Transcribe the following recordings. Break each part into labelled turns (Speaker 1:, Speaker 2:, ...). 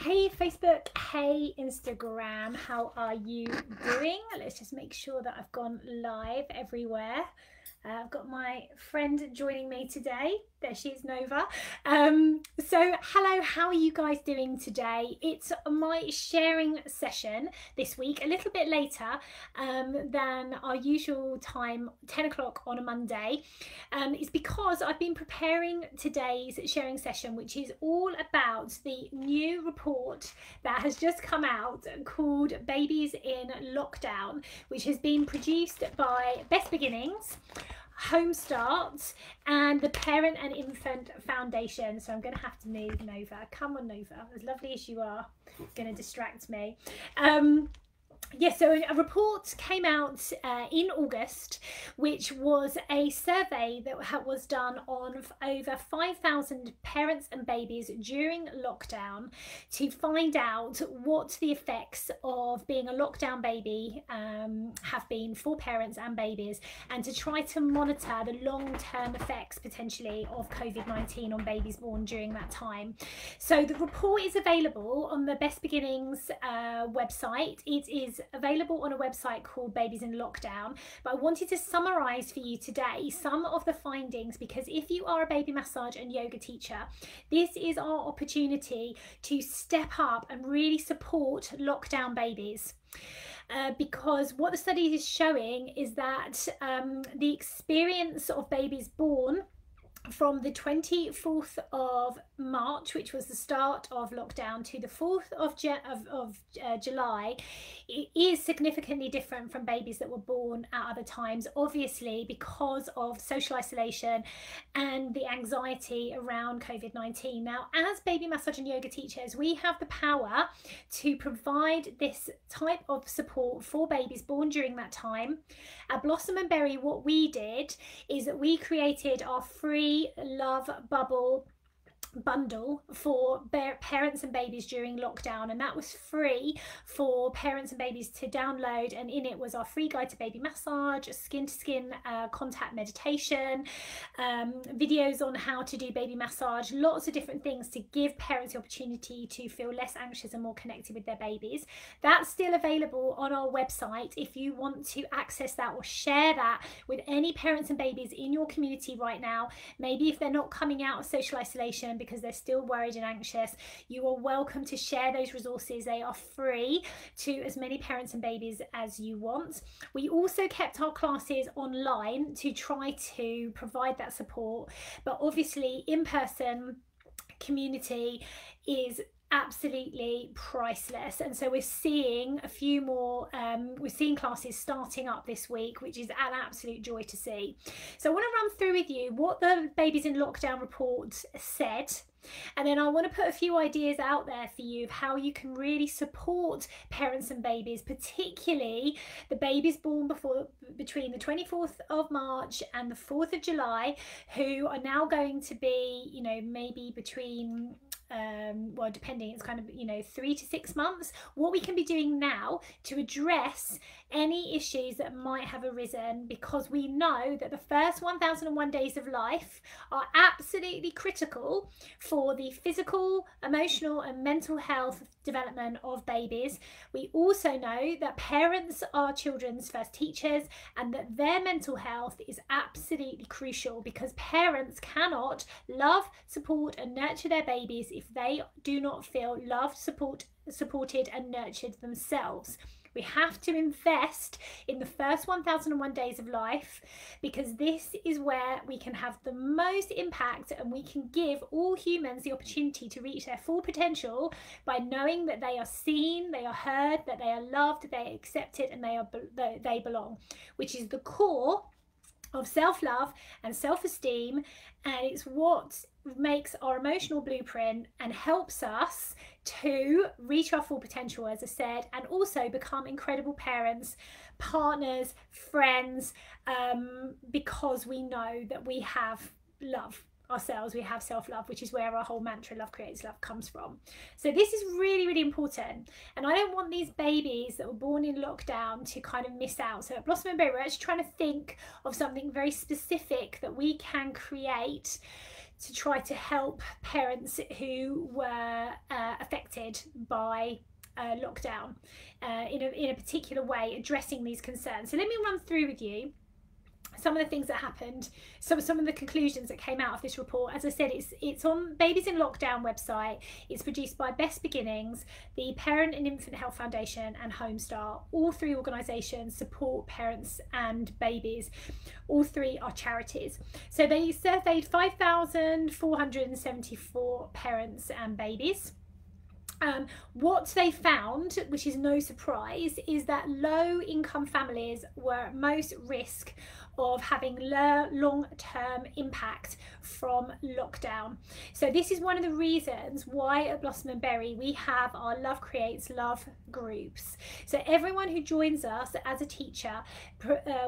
Speaker 1: Hey Facebook, hey Instagram, how are you doing? Let's just make sure that I've gone live everywhere. I've got my friend joining me today. There she is, Nova. So hello, how are you guys doing today? It's my sharing session this week, a little bit later than our usual time, 10 o'clock on a Monday. It's because I've been preparing today's sharing session, which is all about the new report that has just come out called Babies in Lockdown, which has been produced by Best Beginnings, Home Starts and the Parent and Infant Foundation. So I'm going to have to move Nova. Come on, Nova, as lovely as you are, going to distract me. Yes, so a report came out in August, which was a survey that was done on over 5,000 parents and babies during lockdown to find out what the effects of being a lockdown baby have been for parents and babies, and to try to monitor the long-term effects potentially of COVID-19 on babies born during that time. So the report is available on the Best Beginnings website. It is available on a website called Babies in Lockdown, but I wanted to summarize for you today some of the findings, because if you are a baby massage and yoga teacher, this is our opportunity to step up and really support lockdown babies. Because what the study is showing is that the experience of babies born from the 24th of March, which was the start of lockdown, to the 4th of July, it is significantly different from babies that were born at other times, obviously because of social isolation and the anxiety around COVID-19. Now, as baby massage and yoga teachers, we have the power to provide this type of support for babies born during that time. At Blossom and Berry, what we did is that we created our free Love Bubble bundle for parents and babies during lockdown, and that was free for parents and babies to download, and in it was our free guide to baby massage, skin to skin contact meditation, videos on how to do baby massage, lots of different things to give parents the opportunity to feel less anxious and more connected with their babies. That's still available on our website if you want to access that or share that with any parents and babies in your community right now. Maybe if they're not coming out of social isolation because they're still worried and anxious, you are welcome to share those resources. They are free to as many parents and babies as you want. We also kept our classes online to try to provide that support, but obviously in-person community is absolutely priceless, and so we're seeing a few more we're seeing classes starting up this week, which is an absolute joy to see. So I want to run through with you what the Babies in Lockdown report said, and then I want to put a few ideas out there for you of how you can really support parents and babies, particularly the babies born between the 24th of March and the 4th of July, who are now going to be, you know, maybe between well, depending, it's kind of, you know, 3 to 6 months, what we can be doing now to address any issues that might have arisen, because we know that the first 1001 days of life are absolutely critical for the physical, emotional and mental health development of babies. We also know that parents are children's first teachers, and that their mental health is absolutely crucial, because parents cannot love, support and nurture their babies if they do not feel loved, supported and nurtured themselves. We have to invest in the first 1001 days of life, because this is where we can have the most impact, and we can give all humans the opportunity to reach their full potential by knowing that they are seen, they are heard, that they are loved, they are accepted and they belong, which is the core of self-love and self-esteem, and it's what makes our emotional blueprint and helps us to reach our full potential, as I said, and also become incredible parents, partners, friends, because we know that we have love ourselves, we have self-love, which is where our whole mantra, love creates love, comes from. So this is really, really important, and I don't want these babies that were born in lockdown to kind of miss out. So at Blossom and Berry, we're actually trying to think of something very specific that we can create to try to help parents who were affected by lockdown in a particular way, addressing these concerns. So let me run through with you some of the things that happened, some of the conclusions that came out of this report. As I said, it's on Babies in Lockdown website. It's produced by Best Beginnings, the Parent and Infant Health Foundation, and Homestar. All three organisations support parents and babies. All three are charities. So they surveyed 5,474 parents and babies. What they found, which is no surprise, is that low income families were at most risk of having long-term impact from lockdown. So this is one of the reasons why at Blossom and Berry we have our Love Creates Love groups. So everyone who joins us as a teacher,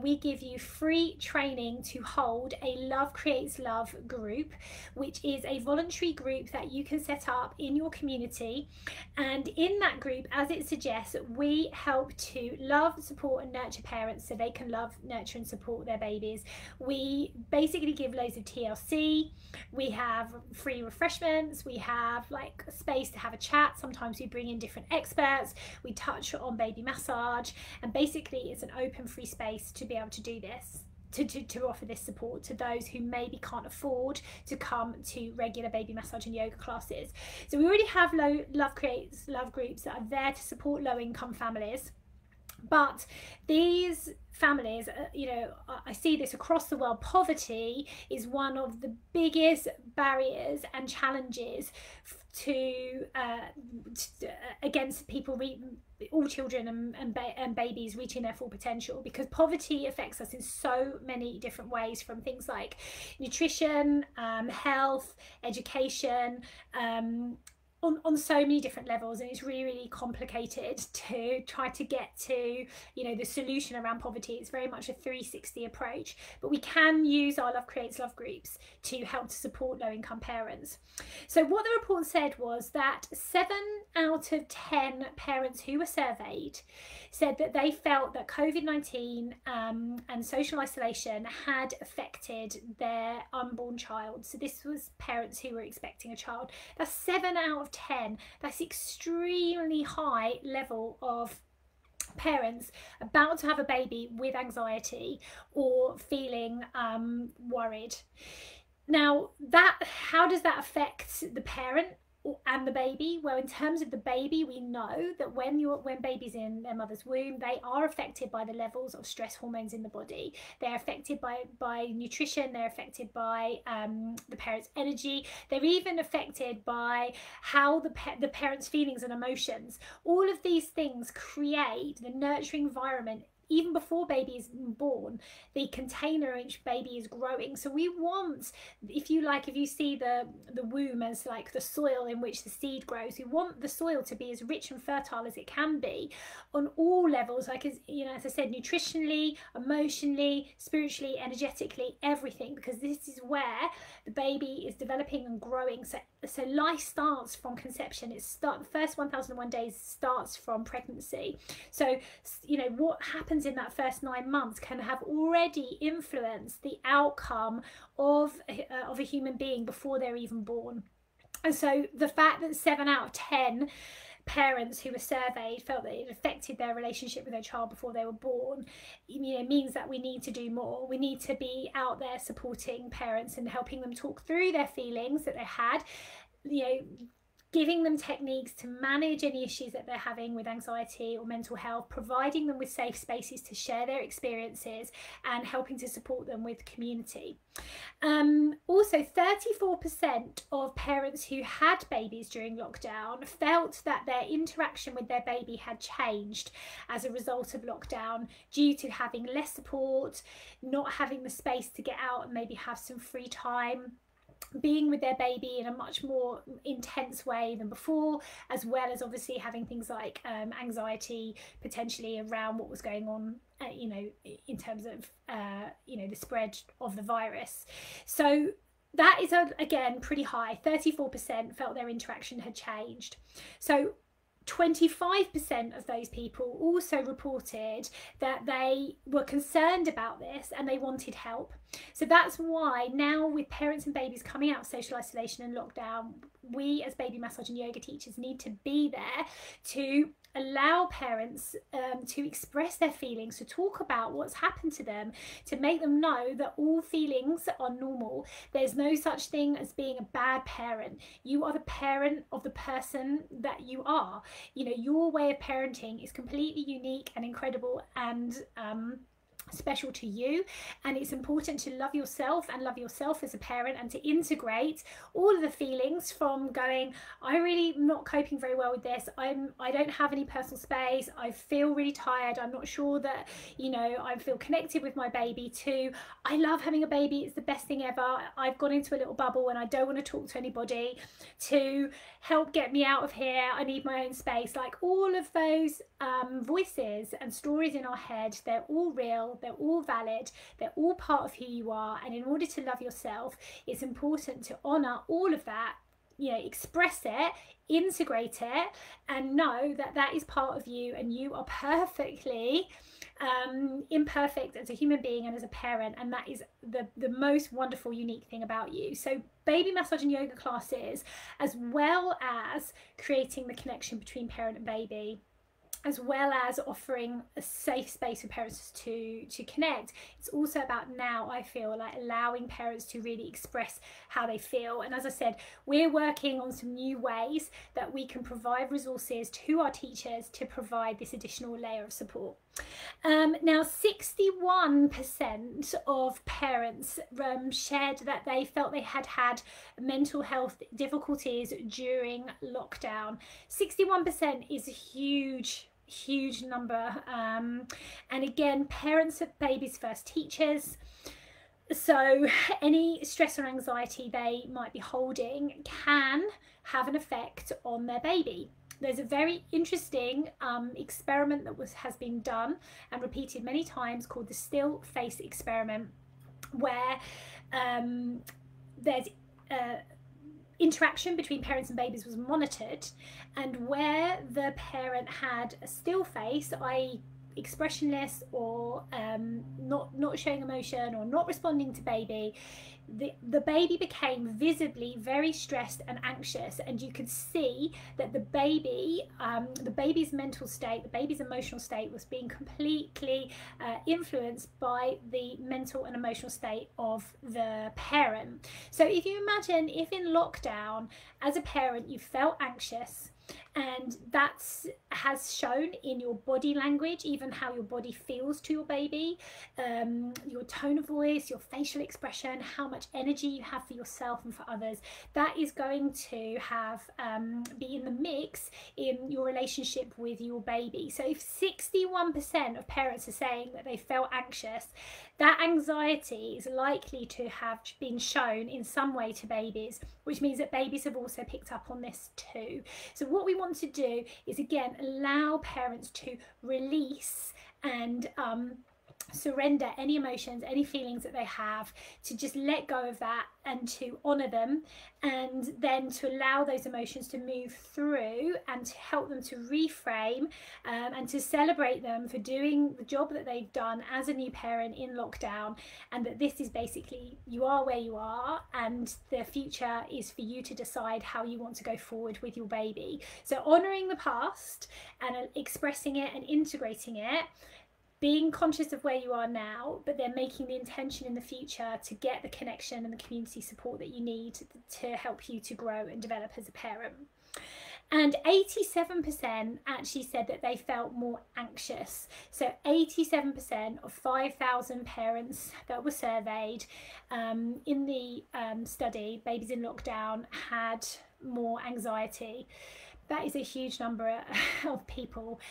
Speaker 1: we give you free training to hold a Love Creates Love group, which is a voluntary group that you can set up in your community. And in that group, as it suggests, we help to love, support and nurture parents so they can love, nurture and support their babies. We basically give loads of TLC, we have free refreshments, we have like space to have a chat. Sometimes we bring in different experts, we touch on baby massage, and basically it's an open free space to be able to do this. To offer this support to those who maybe can't afford to come to regular baby massage and yoga classes. So we already have Love Creates Love groups that are there to support low income families. But these families, you know, I see this across the world. Poverty is one of the biggest barriers and challenges against people, all children and babies reaching their full potential, because poverty affects us in so many different ways, from things like nutrition, health, education, on so many different levels, and it's really, really complicated to try to get to, you know, the solution around poverty. It's very much a 360 approach, but we can use our Love Creates Love groups to help to support low-income parents. So what the report said was that 7 out of 10 parents who were surveyed said that they felt that COVID-19 and social isolation had affected their unborn child. So this was parents who were expecting a child. That's 7 out of 10. That's extremely high level of parents about to have a baby with anxiety or feeling worried. Now, how does that affect the parent and the baby? Well, in terms of the baby, we know that when baby's in their mother's womb, they are affected by the levels of stress hormones in the body. They're affected by nutrition, they're affected by the parent's energy, they're even affected by how the parent's feelings and emotions. All of these things create the nurturing environment even before baby is born, the container in which baby is growing. So we want, if you see the womb as like the soil in which the seed grows, we want the soil to be as rich and fertile as it can be on all levels, like, as you know, as I said, nutritionally, emotionally, spiritually, energetically, everything, because this is where the baby is developing and growing. So life starts from conception. The first 1001 days starts from pregnancy. So, you know, what happens in that first 9 months can have already influenced the outcome of a human being before they're even born. And so the fact that 7 out of 10 parents who were surveyed felt that it affected their relationship with their child before they were born, you know, means that we need to do more. We need to be out there supporting parents and helping them talk through their feelings that they had, you know, giving them techniques to manage any issues that they're having with anxiety or mental health, providing them with safe spaces to share their experiences, and helping to support them with community. Also, 34% of parents who had babies during lockdown felt that their interaction with their baby had changed as a result of lockdown, due to having less support, not having the space to get out and maybe have some free time, being with their baby in a much more intense way than before, as well as obviously having things like anxiety potentially around what was going on, you know, in terms of you know, the spread of the virus. So that is again pretty high. 34% felt their interaction had changed. So 25% of those people also reported that they were concerned about this and they wanted help. So that's why now, with parents and babies coming out of social isolation and lockdown, we as baby massage and yoga teachers need to be there to allow parents to express their feelings, to talk about what's happened to them, to make them know that all feelings are normal. There's no such thing as being a bad parent. You are the parent of the person that you are. You know, your way of parenting is completely unique and incredible and special to you, and it's important to love yourself and love yourself as a parent, and to integrate all of the feelings from going, I really am not coping very well with this, I don't have any personal space, I feel really tired, I'm not sure that, you know, I feel connected with my baby, to I love having a baby, it's the best thing ever, I've gone into a little bubble and I don't want to talk to anybody, to help get me out of here, I need my own space. Like, all of those voices and stories in our head, they're all real, they're all valid, they're all part of who you are, and in order to love yourself, it's important to honour all of that, you know, express it, integrate it, and know that that is part of you, and you are perfectly imperfect as a human being and as a parent, and that is the most wonderful, unique thing about you. So baby massage and yoga classes, as well as creating the connection between parent and baby, as well as offering a safe space for parents to connect, it's also about, now I feel like, allowing parents to really express how they feel. And as I said, we're working on some new ways that we can provide resources to our teachers to provide this additional layer of support. Now 61% of parents shared that they felt they had had mental health difficulties during lockdown. 61% is a huge number, and again, parents of babies' first teachers, so any stress or anxiety they might be holding can have an effect on their baby. There's a very interesting experiment that has been done and repeated many times, called the still face experiment, where there's interaction between parents and babies was monitored, and where the parent had a still face, i.e. expressionless, or not showing emotion or not responding to baby, the baby became visibly very stressed and anxious, and you could see that the baby's mental state, the baby's emotional state, was being completely influenced by the mental and emotional state of the parent. So if you imagine, if in lockdown as a parent you felt anxious, and that has shown in your body language, even how your body feels to your baby, your tone of voice, your facial expression, how much energy you have for yourself and for others, that is going to have be in the mix in your relationship with your baby. So if 61% of parents are saying that they felt anxious, that anxiety is likely to have been shown in some way to babies, which means that babies have also picked up on this too. So what we want to do is, again, allow parents to release and surrender any emotions, any feelings that they have, to just let go of that and to honour them, and then to allow those emotions to move through and to help them to reframe and to celebrate them for doing the job that they've done as a new parent in lockdown, and that this is basically, you are where you are, and the future is for you to decide how you want to go forward with your baby. So honouring the past and expressing it and integrating it, being conscious of where you are now, but then making the intention in the future to get the connection and the community support that you need to help you to grow and develop as a parent. And 87% actually said that they felt more anxious. So 87% of 5,000 parents that were surveyed in the study, Babies in Lockdown, had more anxiety. That is a huge number of people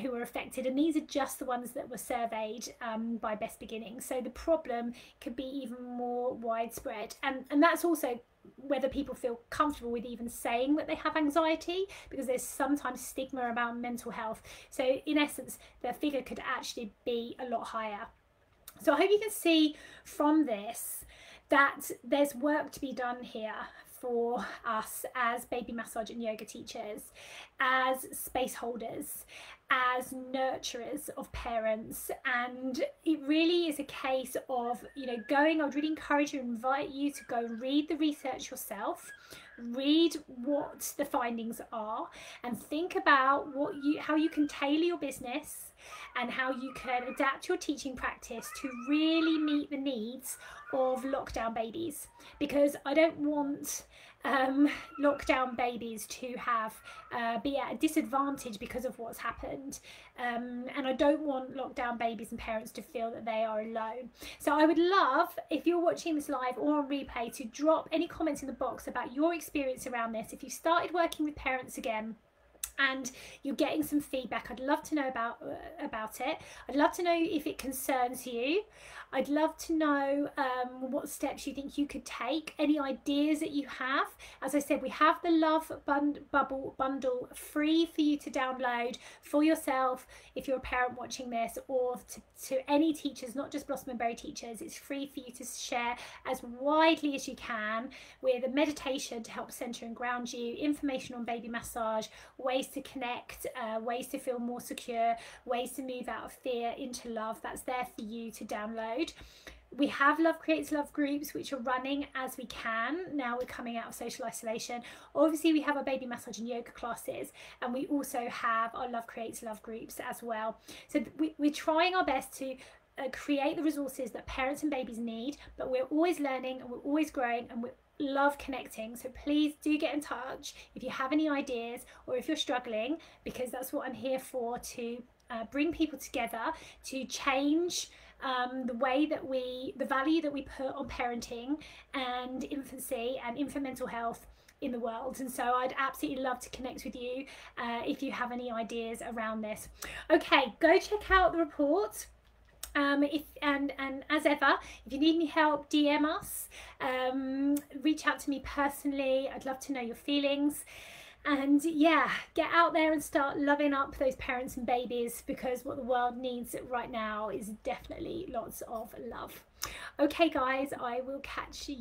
Speaker 1: who were affected, and these are just the ones that were surveyed by Best Beginnings. So the problem could be even more widespread, and that's also whether people feel comfortable with even saying that they have anxiety, because there's sometimes stigma about mental health. So in essence, the figure could actually be a lot higher. So I hope you can see from this that there's work to be done here for us as baby massage and yoga teachers, as space holders, as nurturers of parents. And it really is a case of, you know, I would really encourage you and invite you to go and read the research yourself, read what the findings are, and think about how you can tailor your business and how you can adapt your teaching practice to really meet the needs of lockdown babies. Because I don't want lockdown babies to be at a disadvantage because of what's happened, and I don't want lockdown babies and parents to feel that they are alone. So I would love, if you're watching this live or on replay, to drop any comments in the box about your experience around this. If you started working with parents again and you're getting some feedback, I'd love to know about it. I'd love to know if it concerns you. I'd love to know what steps you think you could take, any ideas that you have. As I said, we have the Love Bubble bundle free for you to download for yourself if you're a parent watching this, or to any teachers, not just Blossom and Berry teachers. It's free for you to share as widely as you can, with a meditation to help center and ground you, information on baby massage, ways to connect, ways to feel more secure, ways to move out of fear into love. That's there for you to download. We have Love Creates Love groups, which are running as we can. Now we're coming out of social isolation. Obviously we have our baby massage and yoga classes, and we also have our Love Creates Love groups as well. So we're trying our best to create the resources that parents and babies need, but we're always learning and we're always growing, and we love connecting. So please do get in touch if you have any ideas or if you're struggling, because that's what I'm here for, to bring people together to change the value that we put on parenting and infancy and infant mental health in the world. And so I'd absolutely love to connect with you if you have any ideas around this. Okay, go check out the report. And as ever, if you need any help, DM us, reach out to me personally. I'd love to know your feelings. And yeah, get out there and start loving up those parents and babies, because what the world needs right now is definitely lots of love. Okay guys, I will catch you